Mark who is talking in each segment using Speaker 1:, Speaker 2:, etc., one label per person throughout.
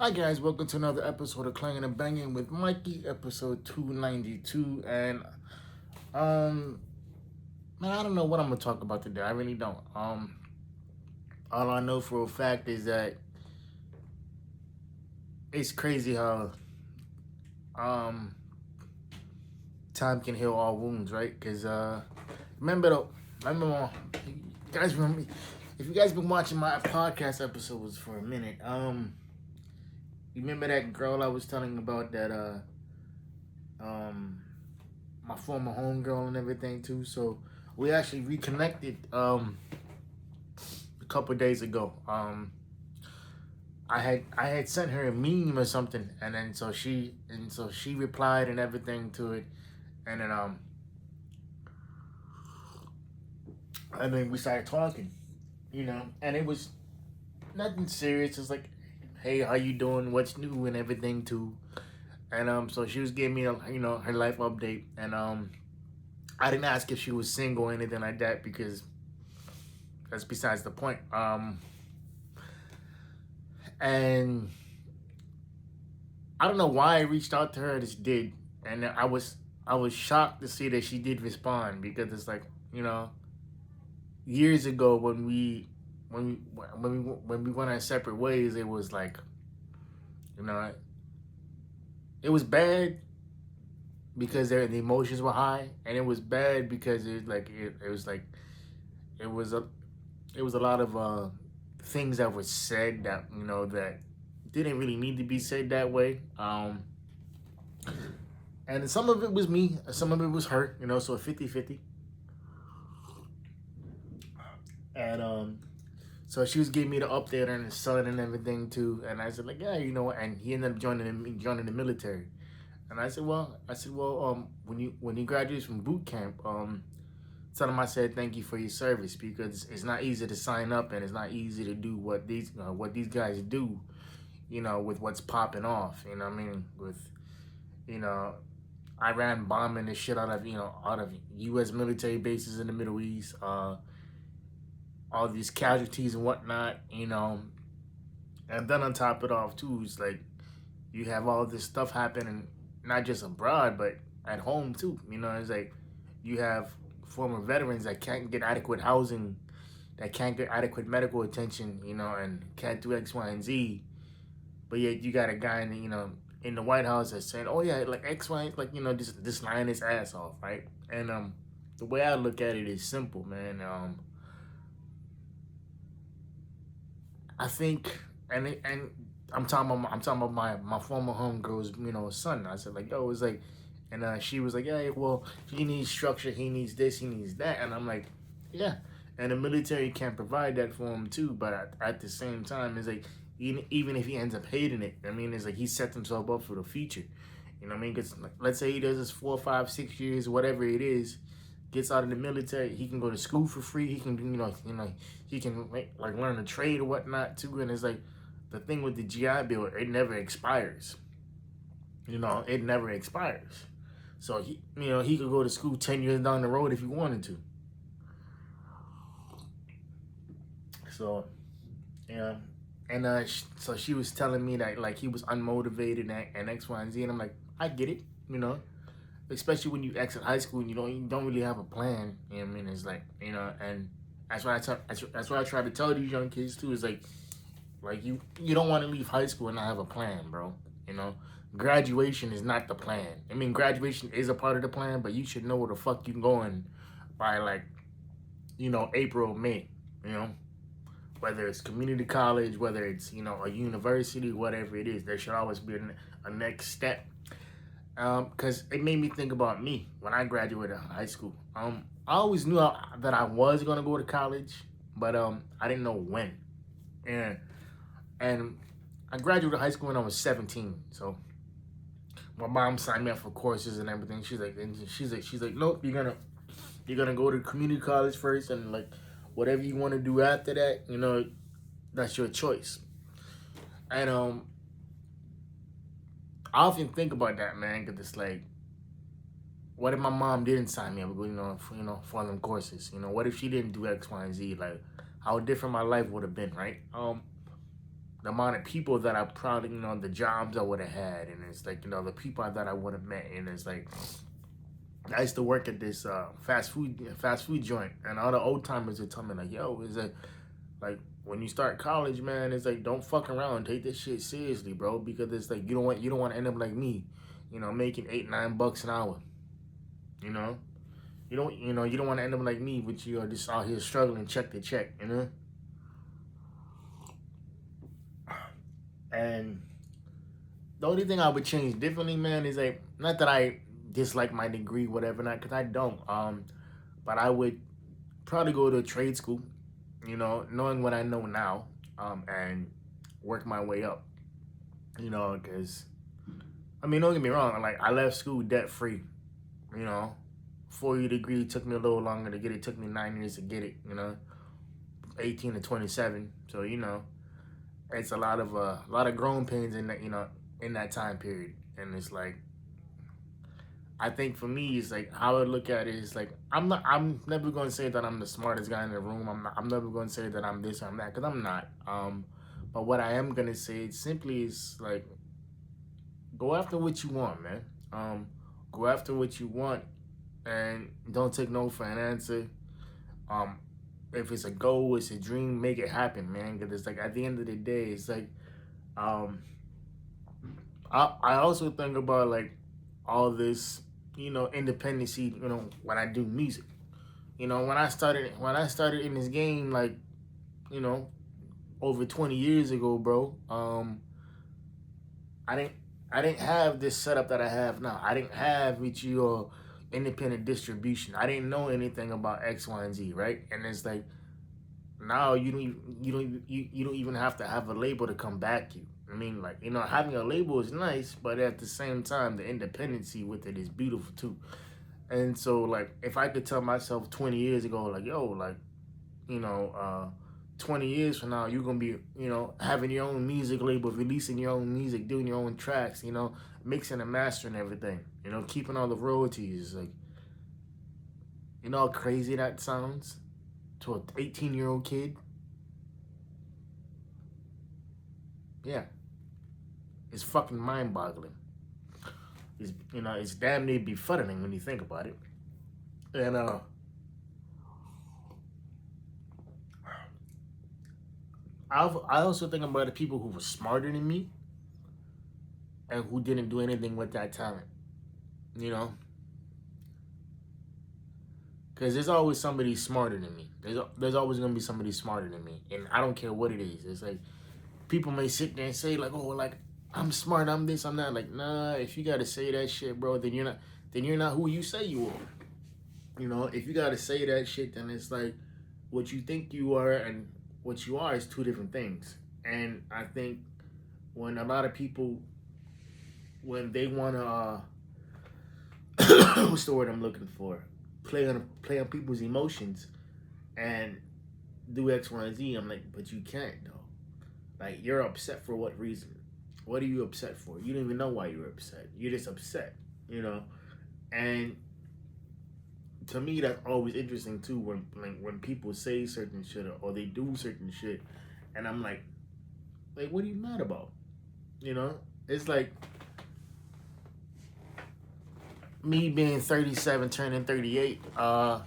Speaker 1: Hi guys, welcome to another episode of Clangin and Bangin with Mikey, episode 292. And um man, I don't know what I'm gonna talk about today. I really don't. All I know for a fact is that it's crazy how um time can heal all wounds, right? Cause remember though, remember you guys remember if you guys been watching my podcast episodes for a minute, you remember that girl I was telling about that um my former homegirl and everything too. So we actually reconnected a couple days ago. I had sent her a meme or something, and then so she replied and everything to it, and then we started talking, and it was nothing serious. It's like, hey, how you doing? What's new and everything too. And so she was giving me her life update, and I didn't ask if she was single or anything like that because that's besides the point. And I don't know why I reached out to her. I just did, and I was shocked to see that she did respond because it's like years ago when we went our separate ways, it was like you know it was bad because the emotions were high, and it was bad because it was like it was a it was a lot of things that were said that that didn't really need to be said that way. And some of it was me, some of it was her, so 50-50. And so she was giving me the update on his son and everything too. And I said, like, yeah, and he ended up joining the military. And I said, well, when you graduate from boot camp, tell him I said thank you for your service because it's not easy to sign up and it's not easy to do what these guys do, with what's popping off. You know what I mean? With you know Iran bombing the shit out of U.S. military bases in the Middle East, all these casualties and whatnot. And then on top of it off too, it's like you have all this stuff happening, not just abroad but at home too. It's like you have former veterans that can't get adequate housing, that can't get adequate medical attention, and can't do X, Y, and Z. But yet you got a guy in the White House that's saying, "Oh yeah, like X, Y, like just lying his ass off, right?" And the way I look at it is simple, man. I think, and I'm talking about my former homegirl's son. I said like, yo, it's like, and she was like, yeah, well, he needs structure, he needs this, he needs that, and I'm like, yeah, and the military can provide that for him too. But at the same time, it's like even if he ends up hating it, I mean, it's like he set himself up for the future. You know what I mean? Because like, let's say he does this 4, 5, 6 years, whatever it is, gets out of the military, he can go to school for free. He can he can like learn a trade or whatnot too. And it's like the thing with the GI Bill, it never expires. It never expires. So he could go to school 10 years down the road if he wanted to. So yeah, and so she was telling me that like he was unmotivated and X, Y, and Z, and I'm like, I get it, especially when you exit high school and you don't really have a plan. You know what I mean? It's like and that's what I try to tell these young kids too. Is like you don't want to leave high school and not have a plan, bro. You know, graduation is not the plan. I mean, graduation is a part of the plan, but you should know where the fuck you're going by like April, May. You know, whether it's community college, whether it's a university, whatever it is, there should always be a next step. Because it made me think about me when I graduated high school. I always knew that I was gonna go to college, but I didn't know when. And and I graduated high school when I was 17. So my mom signed me up for courses and everything. She's like, nope, you're gonna go to community college first, and like whatever you want to do after that, that's your choice. And I often think about that, man, because it's like, what if my mom didn't sign me up, for them courses? What if she didn't do X, Y, and Z? Like, how different my life would have been, right? the amount of people that I probably, the jobs I would have had, and it's like, the people that I would have met, and it's like, I used to work at this fast food joint, and all the old timers would tell me like, yo, is it like when you start college, man, it's like don't fuck around, take this shit seriously, bro, because it's like you don't want to end up like me, making $8-9 an hour, you know. You don't want to end up like me, which you are just out here struggling check to check, And the only thing I would change differently, man, is like not that I dislike my degree, whatever, not because I don't. But I would probably go to a trade school, knowing what I know now, and work my way up, because I mean, don't get me wrong, like I left school debt free, you know. 4-year degree took me a little longer to get it. Took me 9 years to get it, 18 to 27. So, it's a lot of growing pains in that, in that time period. And it's like, I think for me, it's like how I look at it is like I'm never going to say that I'm the smartest guy in the room. I'm never going to say that I'm this or I'm that, because I'm not. But what I am going to say simply is like, go after what you want, man. Go after what you want, and don't take no for an answer. If it's a goal, it's a dream, make it happen, man. Because it's like at the end of the day, it's like, I also think about like all this, independency, when I do music. When I started in this game, like, over 20 years ago, bro. I didn't have this setup that I have now. I didn't have your independent distribution. I didn't know anything about X, Y, and Z, right? And it's like now you don't even have to have a label to come back you. I mean, like, having a label is nice, but at the same time, the independency with it is beautiful too. And so, like, if I could tell myself 20 years ago, like, yo, like, 20 years from now, you're going to be, having your own music label, releasing your own music, doing your own tracks, mixing and mastering everything, keeping all the royalties. Like, you know how crazy that sounds to an 18-year-old kid? Yeah. It's fucking mind-boggling. It's damn near befuddling when you think about it. And, I also think about the people who were smarter than me and who didn't do anything with that talent, Because there's always somebody smarter than me. There's always going to be somebody smarter than me. And I don't care what it is. It's like, people may sit there and say, like, oh, like, I'm smart, I'm this, I'm that. Like, nah, if you got to say that shit, bro, then you're not who you say you are. If you got to say that shit, then it's like, what you think you are and what you are is two different things. And I think when a lot of people, when they want to, what's the word I'm looking for? Play on people's emotions and do X, Y, and Z. I'm like, but you can't though. Like, you're upset for what reason? What are you upset for? You don't even know why you're upset. You're just upset, And to me, that's always interesting too. When people say certain shit or they do certain shit, and I'm like, what are you mad about? It's like me being 37, turning 38, a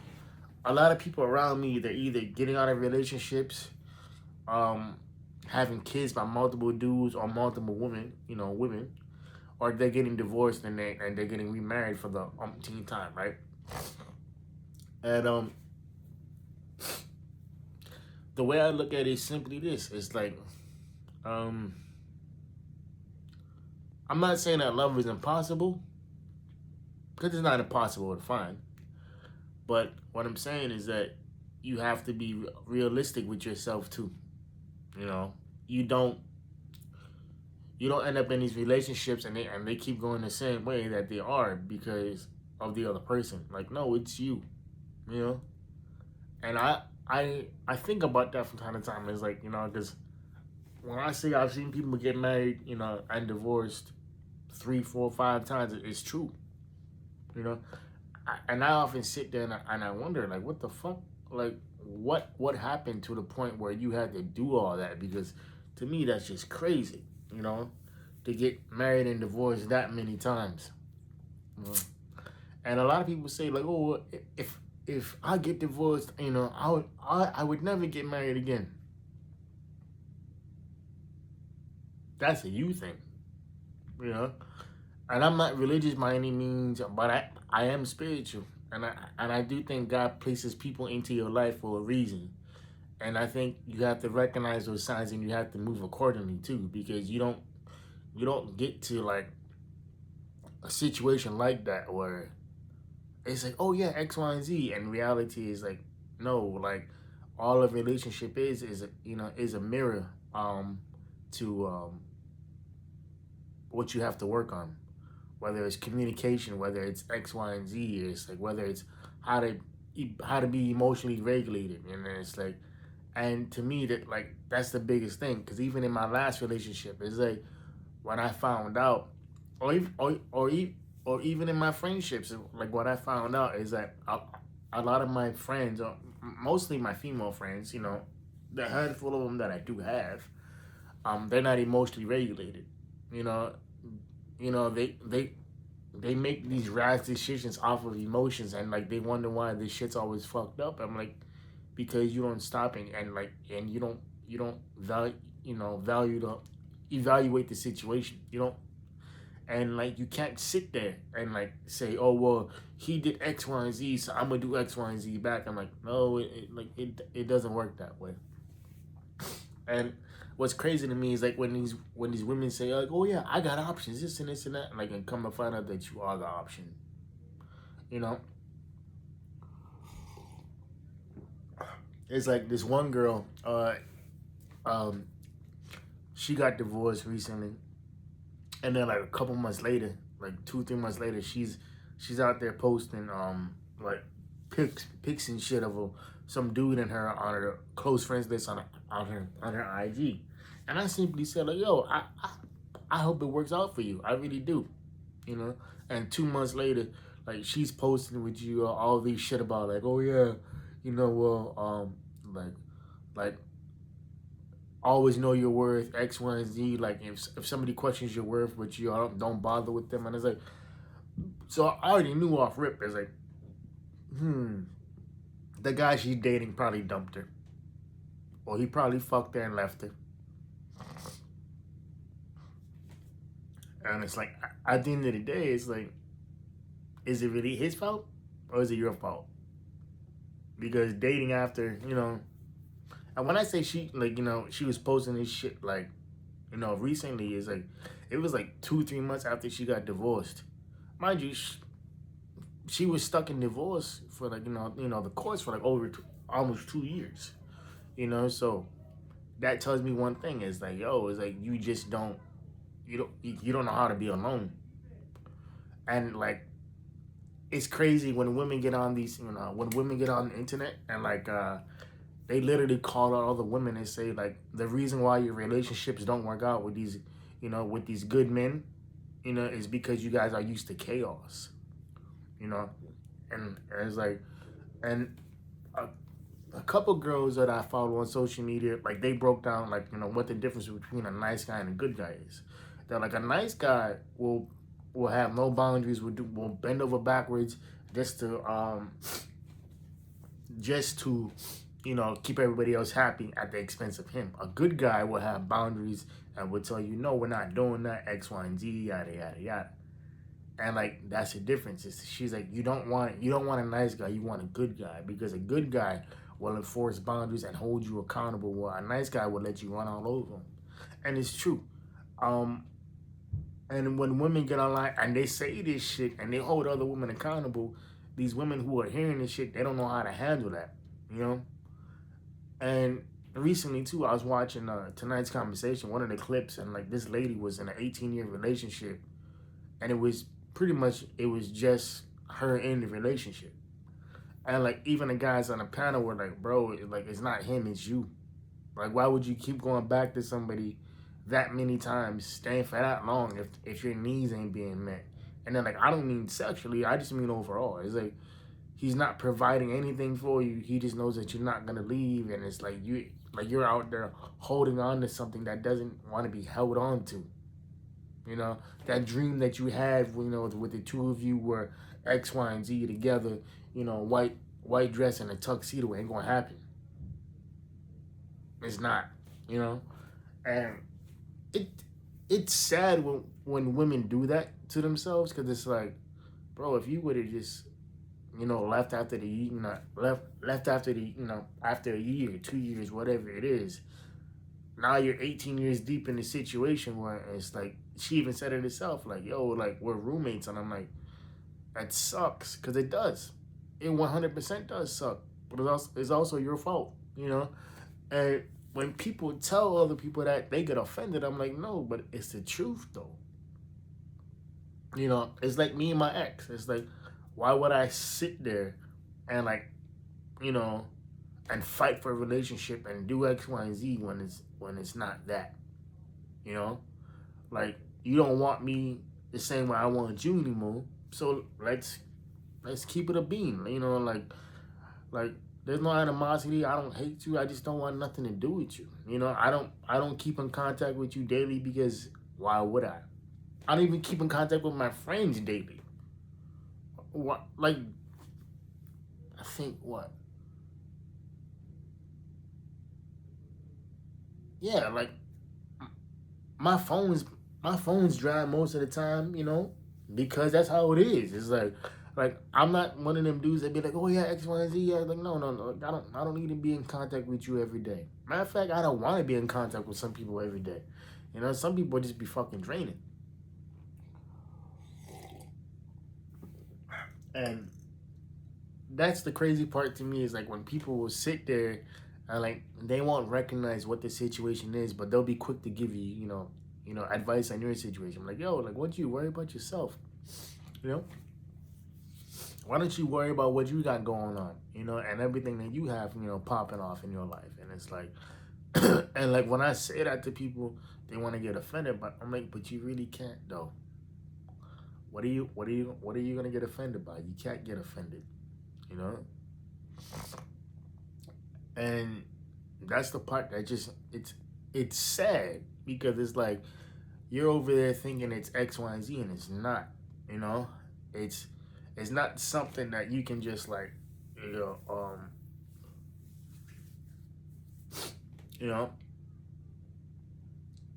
Speaker 1: lot of people around me, they're either getting out of relationships, having kids by multiple dudes or multiple women, or they're getting divorced and they're getting remarried for the umpteenth time, right? And the way I look at it is simply this: it's like, I'm not saying that love is impossible, because it's not impossible to find. But what I'm saying is that you have to be realistic with yourself too. You don't end up in these relationships and they keep going the same way that they are because of the other person. Like, no, it's you. And I think about that from time to time. It's like, because when I say I've seen people get married, and divorced 3, 4, 5 times, it's true. And I often sit there and I wonder, like, what the fuck? Like, what happened to the point where you had to do all that? Because To me, that's just crazy, you know, to get married and divorced that many times. You know? And a lot of people say like, oh, well, if I get divorced, you know, I would never get married again. That's a you thing, you know. And I'm not religious by any means, but I am spiritual, and I do think God places people into your life for a reason. And I think you have to recognize those signs and you have to move accordingly too, because you don't get to like a situation like that where it's like, oh yeah, X, Y, and Z, and reality is like, no, like all a relationship is you know is a mirror to what you have to work on, whether it's communication, whether it's X, Y, and Z, it's like whether it's how to how to be emotionally regulated, and then it's like, and to me that like that's the biggest thing, because even in my last relationship, it's like when I found out, or even, or even in my friendships, like what I found out is that a lot of my friends, or mostly my female friends, you know, the handful of them that I do have, they're not emotionally regulated. You know, they make these rash decisions off of emotions, and like they wonder why this shit's always fucked up. I'm like, because you don't stop and like and you don't value value the evaluate the situation. You don't, and like you can't sit there and like say, oh well, he did X, Y, and Z, so I'm gonna do X, Y, and Z back. I'm like, no, it doesn't work that way. And what's crazy to me is like when these women say like, oh yeah, I got options, this and that, and like and come to find out that you are the option. You know, it's like this one girl, um, she got divorced recently, and then like a couple months later, like 2 3 months later, she's out there posting like pics and shit of some dude and her on her close friends list on her IG, and I simply said like, yo, I hope it works out for you, I really do, you know. And 2 months later, like she's posting with you all these shit about like, oh yeah, you know, well, like always know your worth, X, Y, and Z. Like if somebody questions your worth, but you don't bother with them, and it's like, so I already knew off rip. It's like, the guy she's dating probably dumped her, or he probably fucked her and left her. And it's like, at the end of the day, it's like, is it really his fault or is it your fault? Because dating after, you know, and when I say she, like, you know, she was posting this shit, like, you know, recently, is like, it was like 2 3 months after she got divorced. Mind you, she was stuck in divorce for like, the courts for like over almost 2 years, you know. So that tells me one thing is like, yo, it's like you just don't, you don't know how to be alone. And like, it's crazy when women get on these, you know, when women get on the internet and like, they literally call out all the women and say like the reason why your relationships don't work out with these, you know, with these good men, you know, is because you guys are used to chaos, you know. And it's like, and a couple girls that I follow on social media, like they broke down like, you know, what the difference between a nice guy and a good guy is. That like a nice guy will have no boundaries, will bend over backwards just to just to, you know, keep everybody else happy at the expense of him. A good guy will have boundaries and will tell you, no, we're not doing that, X, Y, and Z, yada yada yada. And like that's the difference. She's like, you don't want a nice guy, you want a good guy, because a good guy will enforce boundaries and hold you accountable, while a nice guy will let you run all over him. And it's true. Um, and when women get online and they say this shit and they hold other women accountable, these women who are hearing this shit, they don't know how to handle that, you know. And recently too, I was watching tonight's conversation, one of the clips, and like this lady was in an 18-year relationship, and it was pretty much, it was just her in the relationship. And like even the guys on the panel were like, bro, like it's not him, it's you. Like why would you keep going back to somebody that many times, staying for that long if your needs ain't being met? And then like I don't mean sexually, I just mean overall. It's like he's not providing anything for you. He just knows that you're not gonna leave, and it's like Like you're out there holding on to something that doesn't want to be held on to. You know, that dream that you had, you know, with the two of you were X, Y, and Z together, you know, white dress and a tuxedo ain't gonna happen. It's not, you know? And it it's sad when women do that to themselves, because it's like, bro, if you would have just, you know, left after the, you know, left after the, you know, after a year, 2 years, whatever it is, now you're 18 years deep in the situation where it's like, she even said it herself, like, yo, like, we're roommates. And I'm like, that sucks, because it does. It 100% does suck. But it's also your fault, you know? And when people tell other people that, they get offended. I'm like, no, but it's the truth, though. You know, it's like me and my ex. It's like, why would I sit there and, like, you know, and fight for a relationship and do X, Y, and Z when it's not that, you know? Like, you don't want me the same way I want you anymore. So let's keep it a beam, you know? Like there's no animosity. I don't hate you. I just don't want nothing to do with you. You know, I don't keep in contact with you daily, because why would I? I don't even keep in contact with my friends daily. What, like, I think what? Yeah, like my phone's my phone's dry most of the time, you know, because that's how it is. It's like I'm not one of them dudes that be like, oh yeah, X, Y, and Z. Yeah, like no. I don't need to be in contact with you every day. Matter of fact, I don't want to be in contact with some people every day. You know, some people just be fucking draining. And that's the crazy part to me, is like when people will sit there and like they won't recognize what the situation is, but they'll be quick to give you, advice on your situation. I'm like, yo, like, what do you worry about yourself? You know, why don't you worry about what you got going on? You know, and everything that you have, popping off in your life. And it's like, and like when I say that to people, they want to get offended, but I'm like, but you really can't though. What are you gonna get offended by? You can't get offended, you know. And that's the part that just it's sad, because it's like you're over there thinking it's X, Y, and Z, and it's not. You know, it's it's not something that you can just like, you know, um, you know.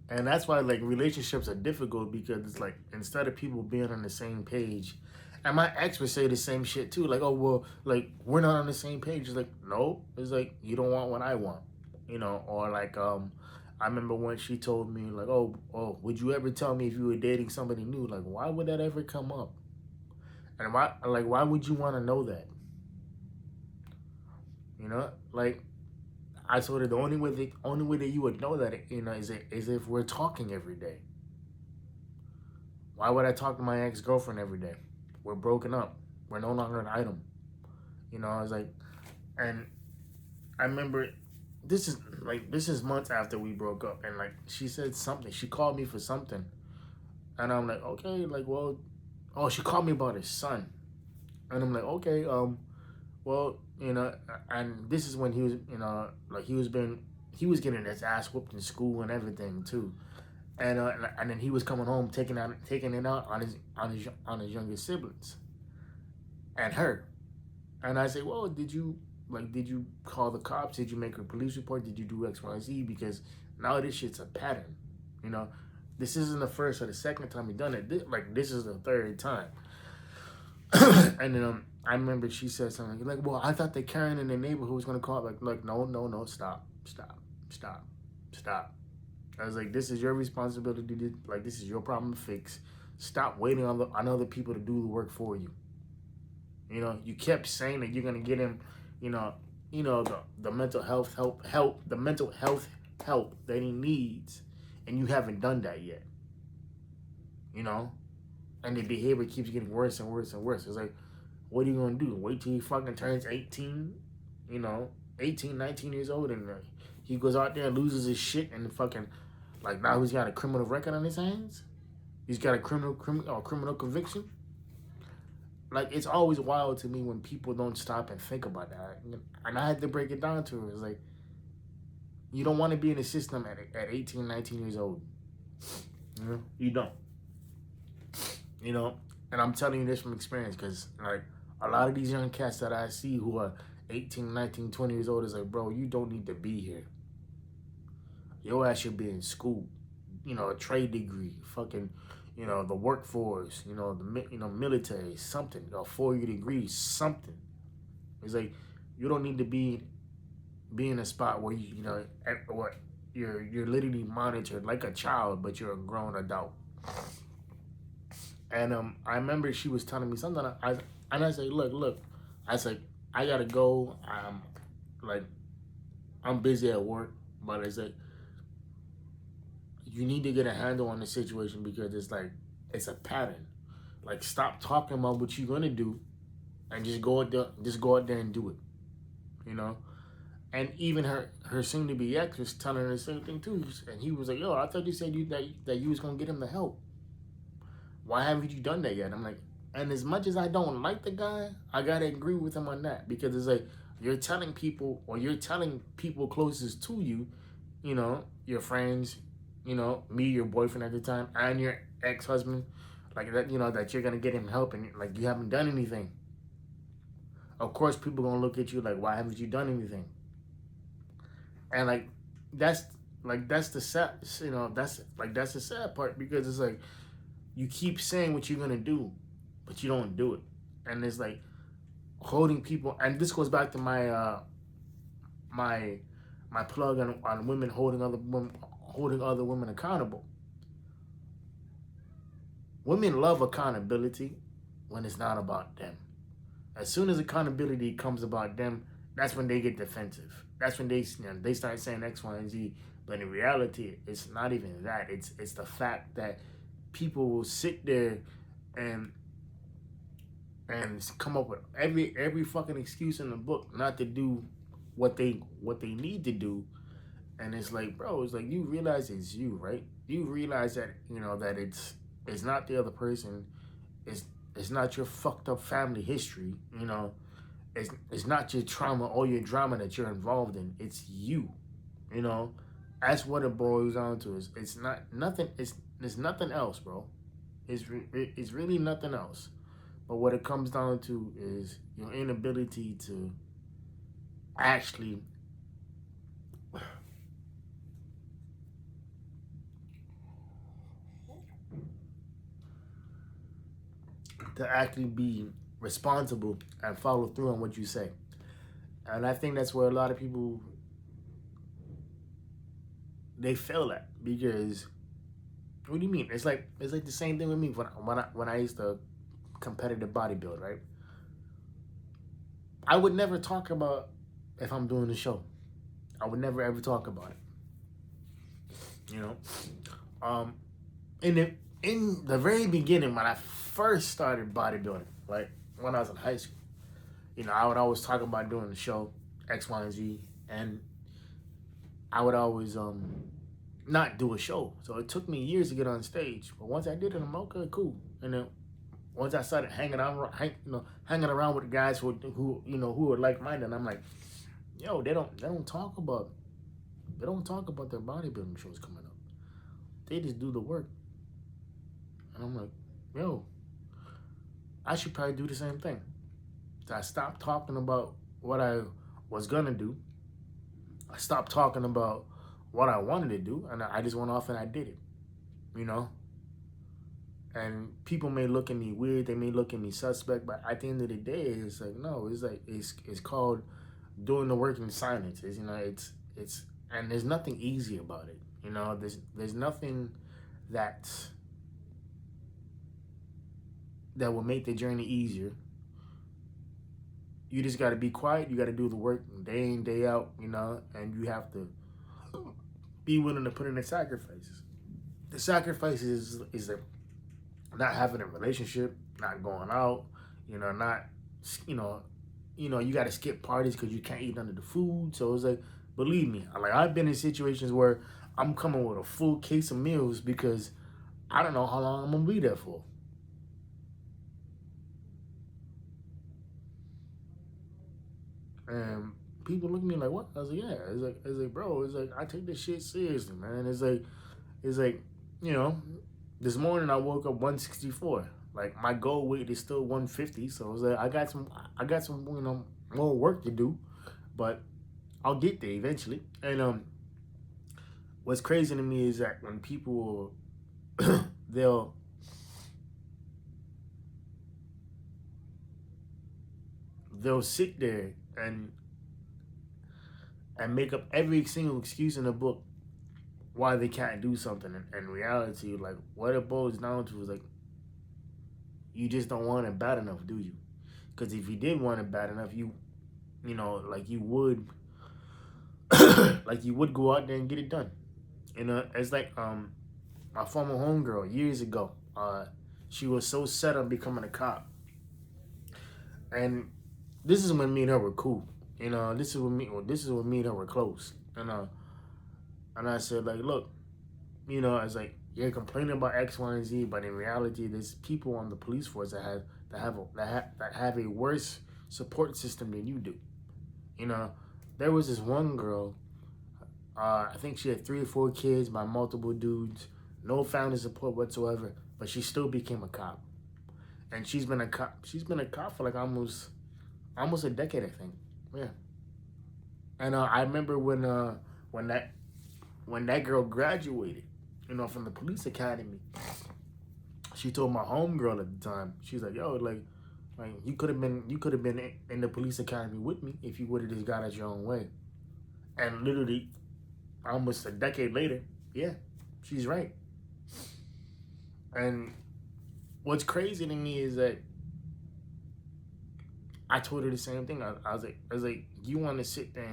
Speaker 1: And that's why like relationships are difficult, because it's like instead of people being on the same page, and my ex would say the same shit too, like, oh well, like we're not on the same page. It's like, no, it's like you don't want what I want, or like I remember when she told me like, oh, would you ever tell me if you were dating somebody new? Like, why would that ever come up? And why would you want to know that? Like I told her the only way that you would know that, is if we're talking every day. Why would I talk to my ex-girlfriend every day? We're broken up. We're no longer an item. I was like, and I remember this is months after we broke up, and like she said something. She called me for something, and I'm like, okay, like, well, oh, she called me about his son, and I'm like, okay, well, and this is when he was, like he was getting his ass whooped in school and everything too, and then he was coming home taking it out on his younger siblings and her. And I say, well, did you call the cops? Did you make a police report? Did you do X, Y, Z? Because now this shit's a pattern. You know, this isn't the first or the second time you done it. This is the third time. And then I remember she said something like, well, I thought the Karen in the neighborhood was gonna call. Like, no, stop. I was like, this is your responsibility. Like, this is your problem to fix. Stop waiting on other people to do the work for you. You kept saying that you're gonna get him, the mental health the mental health help that he needs, and you haven't done that yet. And the behavior keeps getting worse and worse and worse. It's like, what are you gonna do? Wait till he fucking turns 18, 18, 19 years old, and he goes out there and loses his shit, and fucking, like, now he's got a criminal record on his hands. He's got a criminal conviction. Like, it's always wild to me when people don't stop and think about that. And I had to break it down to her. It's like, You don't want to be in the system at 18, 19 years old. You know, you don't. You know, and I'm telling you this from experience because, like, a lot of these young cats that I see who are 18, 19, 20 years old is like, bro, you don't need to be here. Your ass should be in school. You know, a trade degree, fucking, you know, the workforce, you know, military, something, a 4-year degree, something. It's like, you don't need to be in a spot where you know what you're literally monitored like a child, but you're a grown adult. And I remember she was telling me something. I said, look. I said, I gotta go. Like, I'm busy at work, but it's like you need to get a handle on the situation because it's like it's a pattern. Like, stop talking about what you're gonna do, and just go out there, and do it. You know. And even her soon to be ex was telling her the same thing too. And he was like, yo, I thought you said that you was gonna get him the help. Why haven't you done that yet? I'm like, and as much as I don't like the guy, I gotta agree with him on that because it's like you're telling people closest to you, you know, your friends, you know, me, your boyfriend at the time, and your ex-husband, like that, you know, that you're gonna get him help and like you haven't done anything. Of course, people gonna look at you like, why haven't you done anything? And like that's that's the sad, you know, that's the sad part because it's like you keep saying what you're gonna do, but you don't do it, and it's like holding people. And this goes back to my my plug on women holding other women accountable. Women love accountability when it's not about them. As soon as accountability comes about them, that's when they get defensive. That's when they start saying X, Y, and Z. But in reality, it's not even that. It's the fact that people will sit there and come up with every fucking excuse in the book not to do what they need to do. And it's like, bro, it's like you realize it's you, right? You realize that you know that it's not the other person. It's not your fucked up family history. You know, it's not your trauma or your drama that you're involved in. It's you. You know, that's what it boils down to. It's not nothing. It's nothing else, bro. It's really nothing else. But what it comes down to is your inability to actually be responsible and follow through on what you say. And I think that's where a lot of people they fail at because what do you mean? It's like the same thing with me when I used to competitive bodybuild, right? I would never talk about if I'm doing the show. I would never ever talk about it. You know, in the very beginning when I first started bodybuilding, like when I was in high school, you know, I would always talk about doing the show X, Y, and Z, and I would always not do a show. So it took me years to get on stage, but once I did it, I'm okay, cool. And then once I started hanging around with the guys who were like minded, I'm like, yo, they don't talk about their bodybuilding shows coming up. They just do the work. And I'm like, yo, I should probably do the same thing. So I stopped talking about what I was gonna do. I stopped talking about what I wanted to do, and I just went off and I did it. You know? And people may look at me weird, they may look at me suspect, but at the end of the day, it's like, no, it's called doing the work in silence. It's, you know, it's and there's nothing easy about it. You know, there's nothing that will make the journey easier. You just got to be quiet. You got to do the work day in, day out, you know, and you have to be willing to put in the sacrifices. The sacrifices is not having a relationship, not going out, you know, not, you got to skip parties because you can't eat none of the food. So it's like, believe me, like I've been in situations where I'm coming with a full case of meals because I don't know how long I'm going to be there for. And people look at me like, what? I was like, yeah. It's like, bro, it's like, I take this shit seriously, man. It's like, you know, this morning I woke up 164. Like my goal weight is still 150. So it's like, I got some, you know, more work to do, but I'll get there eventually. And what's crazy to me is that when people they'll they'll sit there and make up every single excuse in the book why they can't do something. In reality, like what it boils down to is like you just don't want it bad enough, do you? Because if you did want it bad enough, you know, like you would like you would go out there and get it done. You know, it's like my former homegirl years ago. She was so set on becoming a cop, and this is when me and her were cool. You know, this is when me and her were close. And I said like, look, you know, I was like, you're complaining about X, Y, and Z, but in reality, there's people on the police force that have a worse support system than you do. You know, there was this one girl. I think she had 3 or 4 kids by multiple dudes, no family support whatsoever, but she still became a cop. And she's been a cop. She's been a cop for like almost a decade, I think. Yeah. And I remember when that when that girl graduated, you know, from the police academy, she told my homegirl at the time, she's like, yo, like you could have been in the police academy with me if you would have just got out your own way. And literally almost a decade later, yeah, she's right. And what's crazy to me is that I told her the same thing. I was like, you want to sit there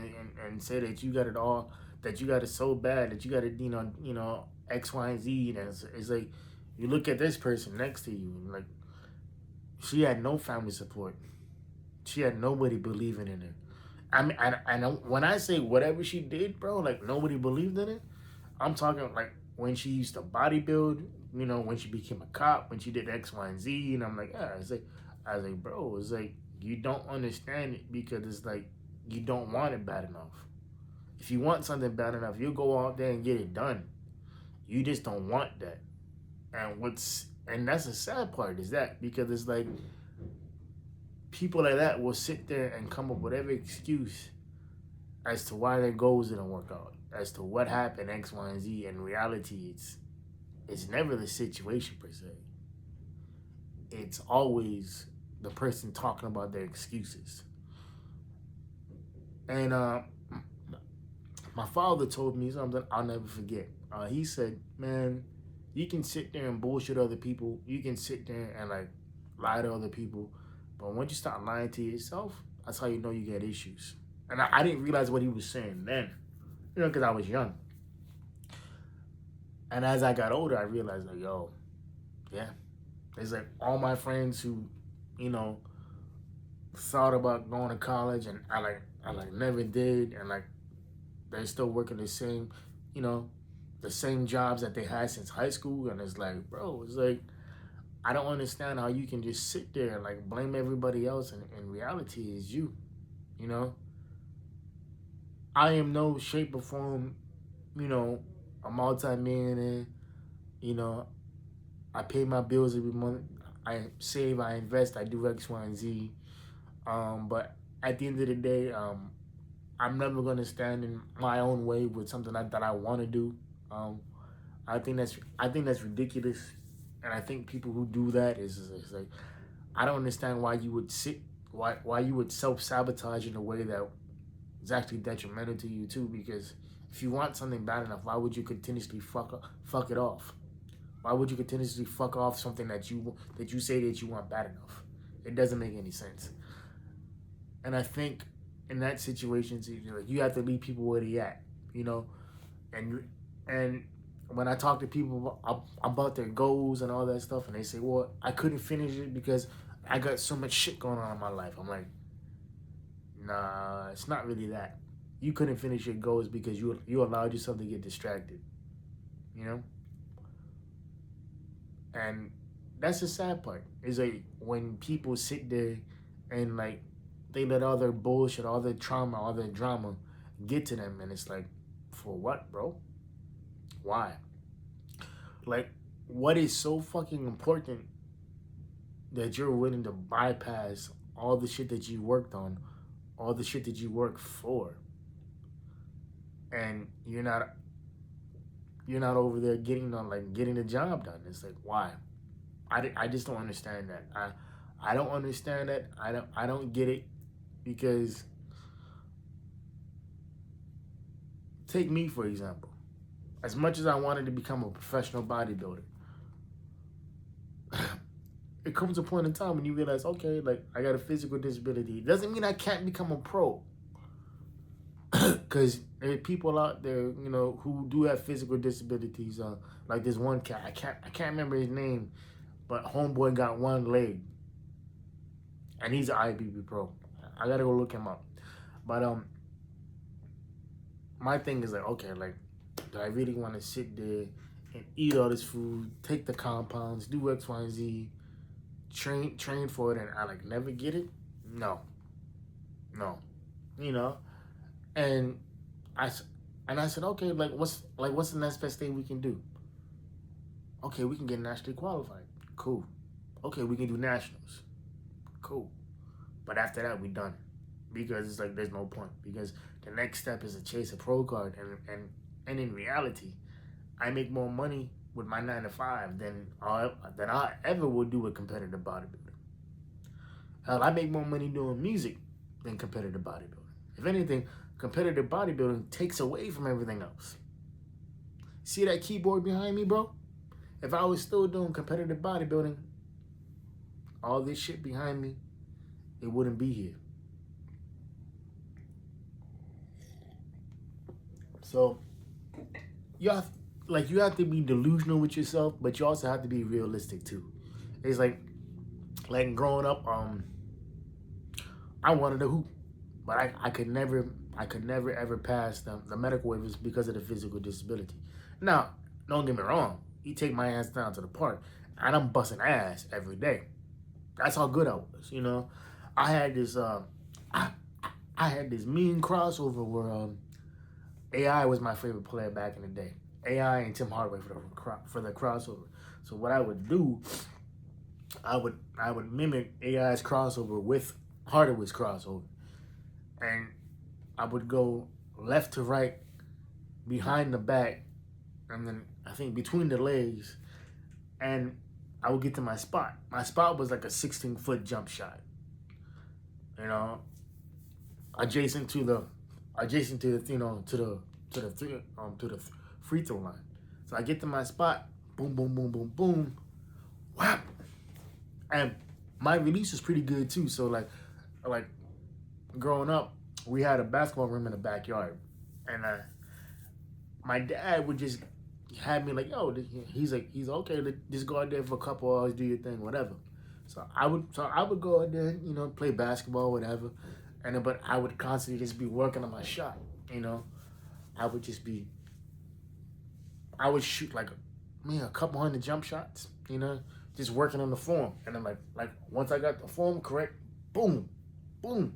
Speaker 1: and say that you got it all, that you got it so bad, that you got it, you know, X, Y, and Z. And it's like, you look at this person next to you, and like, she had no family support. She had nobody believing in her. I mean, when I say whatever she did, bro, like nobody believed in it. I'm talking like when she used to bodybuild, you know, when she became a cop, when she did X, Y, and Z, and I'm like, yeah, I was like, bro, it's like you don't understand it because it's like you don't want it bad enough. If you want something bad enough, you'll go out there and get it done. You just don't want that. And that's the sad part is that because it's like people like that will sit there and come up with every excuse as to why their goals didn't work out, as to what happened X, Y, and Z. In reality, it's never the situation per se. It's always the person talking about their excuses. And my father told me something I'll never forget. He said, "Man, you can sit there and bullshit other people. You can sit there and like lie to other people, but once you start lying to yourself, that's how you know you get issues." And I didn't realize what he was saying then, you know, because I was young. And as I got older, I realized like, yo, yeah, it's like all my friends who, you know, thought about going to college and I like never did, and like they're still working the same, you know, the same jobs that they had since high school. And it's like, bro, it's like I don't understand how you can just sit there and like blame everybody else, and in reality is you. You know, I am no shape or form, you know, a multi-millionaire. You know, I pay my bills every month. I save, I invest, I do X, Y, and Z. But at the end of the day, I'm never gonna stand in my own way with something that I want to do. Um, I think that's ridiculous, and I think people who do that is like I don't understand why you would why you would self sabotage in a way that is actually detrimental to you too. Because if you want something bad enough, why would you continuously fuck it off? Why would you continuously fuck off something that you say that you want bad enough? It doesn't make any sense. And I think in that situation, like you have to leave people where they at, you know. And when I talk to people about their goals and all that stuff, and they say, "Well, I couldn't finish it because I got so much shit going on in my life," I'm like, "Nah, it's not really that. You couldn't finish your goals because you allowed yourself to get distracted, you know." And that's the sad part. Is like when people sit there and like they let all their bullshit, all their trauma, all their drama get to them, and it's like, for what, bro? Why? Like, what is so fucking important that you're willing to bypass all the shit that you worked on, all the shit that you worked for, and you're not over there getting the job done? It's like, why? I just don't understand that. I don't understand that. I don't get it, because take me for example. As much as I wanted to become a professional bodybuilder, it comes a point in time when you realize, okay, like, I got a physical disability. It doesn't mean I can't become a pro. Because there are people out there, who do have physical disabilities. Like this one cat, I can't remember his name, but homeboy got one leg, and he's an IBB pro. I gotta go look him up. But my thing is like, okay, like, do I really want to sit there and eat all this food, take the compounds, do X, Y, and Z, train for it, and I like never get it? No, no, you know. And I said, okay, like what's the next best thing we can do? Okay, we can get nationally qualified. Cool. Okay, we can do nationals. Cool. But after that, we done, because it's like there's no point, because the next step is to chase a pro card, and in reality, I make more money with my 9 to 5 than I ever would do with competitive bodybuilding. Hell, I make more money doing music than competitive bodybuilding. If anything, competitive bodybuilding takes away from everything else. See that keyboard behind me, bro? If I was still doing competitive bodybuilding, all this shit behind me, it wouldn't be here. So you have to be delusional with yourself, but you also have to be realistic too. It's like growing up, I wanted to hoop, but I could never ever pass the medical waivers because of the physical disability. Now, don't get me wrong, you take my ass down to the park, and I'm busting ass every day. That's how good I was, I had this I had this mean crossover where AI was my favorite player back in the day. AI and Tim Hardaway for the crossover. So what I would do, I would mimic AI's crossover with Hardaway's crossover, and I would go left to right, behind the back, and then I think between the legs, and I would get to my spot. My spot was like a 16-foot jump shot, adjacent to the to the free throw line. So I get to my spot, boom, boom, boom, boom, boom, whap, and my release was pretty good too. So like growing up, we had a basketball rim in the backyard, and my dad would just have me like, yo, he's okay, just go out there for a couple hours, do your thing, whatever. So I would go out there, play basketball, whatever, but I would constantly just be working on my shot, I would shoot like a couple hundred jump shots, just working on the form, and then like once I got the form correct, boom, boom.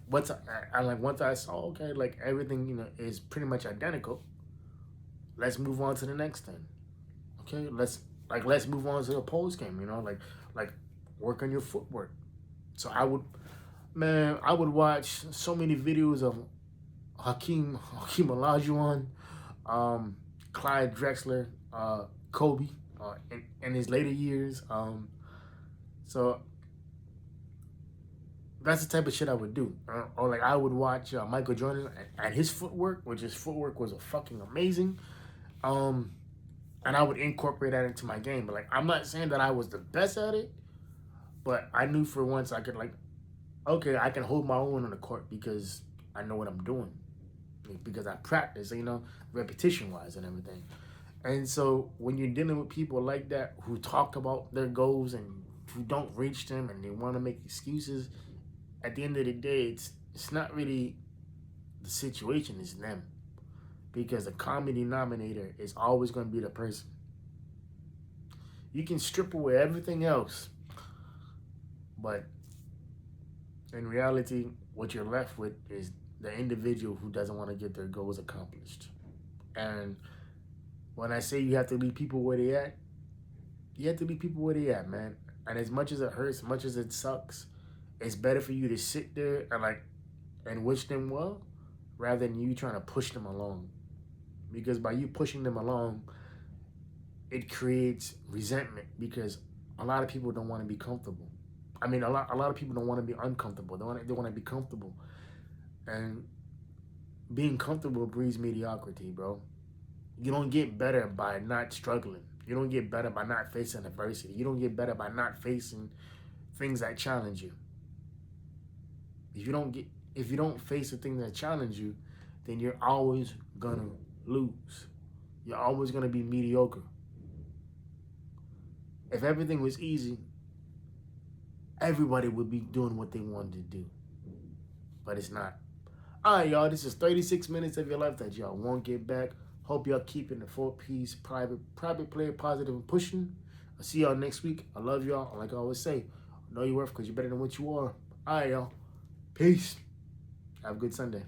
Speaker 1: Once I saw, okay, like everything is pretty much identical, let's move on to the next thing. Okay, let's move on to the post game. Like work on your footwork. So I would watch so many videos of Hakeem Olajuwon, Clyde Drexler, Kobe, in his later years. So that's the type of shit I would do. Or like I would watch Michael Jordan and his footwork, which his footwork was a fucking amazing. And I would incorporate that into my game. But like, I'm not saying that I was the best at it, but I knew for once I could okay, I can hold my own on the court because I know what I'm doing. Because I practice, repetition-wise and everything. And so when you're dealing with people like that who talk about their goals and who don't reach them and they want to make excuses, at the end of the day, it's not really the situation, it's them. Because the common denominator is always going to be the person. You can strip away everything else, but In reality, what you're left with is the individual who doesn't want to get their goals accomplished. And when I say you have to leave people where they at, you have to leave people where they at, man. And as much as it hurts, as much as it sucks, it's better for you to sit there and wish them well rather than you trying to push them along. Because by you pushing them along, it creates resentment because a lot of people don't want to be comfortable. I mean, a lot of people don't want to be uncomfortable. They want to be comfortable, and being comfortable breeds mediocrity, bro. You don't get better by not struggling. You don't get better by not facing adversity. You don't get better by not facing things that challenge you. If you don't get if you don't face the things that challenge you, then you're always gonna lose. You're always gonna be mediocre. If everything was easy, everybody would be doing what they wanted to do. But it's not. Alright, y'all, this is 36 minutes of your life that y'all won't get back. Hope y'all keeping the 4-piece private player positive and pushing. I'll see y'all next week. I love y'all. Like I always say, know your worth because you're better than what you are. Alright, y'all. Peace. Have a good Sunday.